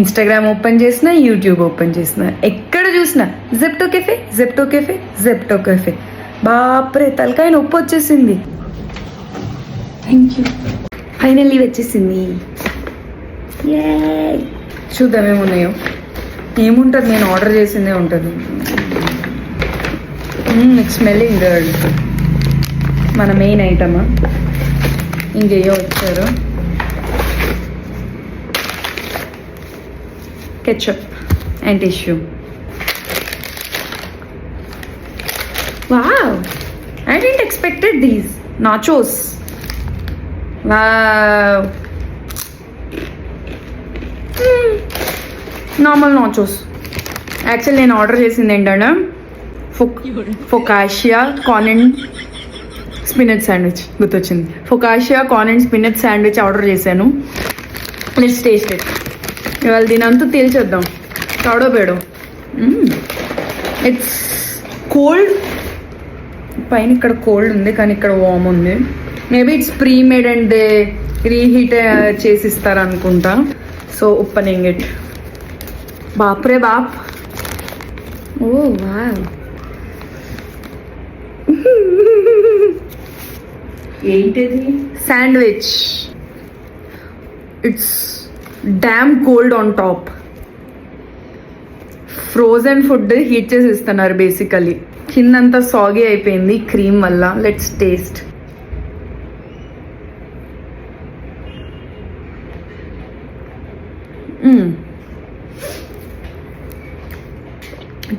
Instagram open చేసిన, YouTube open చేసిన, ఎక్కడ చూసినా జెప్టో కెఫే. బాప్రే, తలకాయ నొప్పి వచ్చేసింది. థ్యాంక్ యూ, ఫైనల్లీ వచ్చేసింది. చూద్దాం ఏమున్నాయో. ఏముంటుంది, నేను ఆర్డర్ చేసిందే ఉంటుంది. స్మెల్లింగ్ గర్ల్ మన మెయిన్ ఐటమా. ఇంకేయో వచ్చారు. ketchup and tissue. Wow, I didn't expected these nachos. Wow. Normal nachos. Actually నేను ఆర్డర్ చేసింది ఏంటంటే focaccia corn and spinach sandwich గుర్తొచ్చింది. Focaccia corn and spinach sandwich order చేశాను. Let's taste it. ఇవాళ దీనంతా తేల్చేద్దాం. తాడో పేడో. It's cold. పైన ఇక్కడ కోల్డ్ ఉంది, కానీ ఇక్కడ వామ్ ఉంది. Maybe it's pre made and reheat చేసిస్తారు అనుకుంటా. So opening it. బాప్రే బాప్. Oh wow. ఏంటిది? Sandwich. It's damn cold on top. Frozen food heat చేసి ఇస్తున్నారు బేసికలీ. కిందంతా సాగి అయిపోయింది క్రీమ్ వల్ల. Let's taste.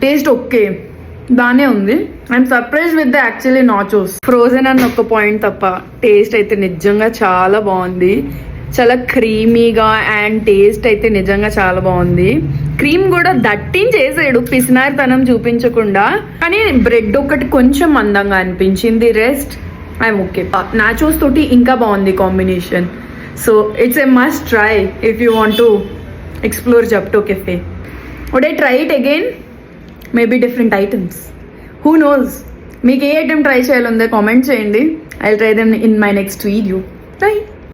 టేస్ట్ ఓకే, బాగానే ఉంది. I'm surprise with the actually nachos. Frozen అన్న ఒక పాయింట్ తప్ప టేస్ట్ అయితే నిజంగా చాలా బాగుంది. చాలా క్రీమీగా అండ్ టేస్ట్ అయితే నిజంగా చాలా బాగుంది. క్రీమ్ కూడా దట్టించేసాడు, పిసినారితనం చూపించకుండా. కానీ బ్రెడ్ ఒకటి కొంచెం మందంగా అనిపించింది. Rest I'm okay. నాచోస్ తోటి ఇంకా బాగుంది combination. So it's a must try if you want to explore Zepto cafe. Would I try it again? Maybe different items, who knows. మీకు ఏ ఐటమ్ ట్రై చేయాలో ఉందో కామెంట్ చేయండి. I will try them in my next video. By.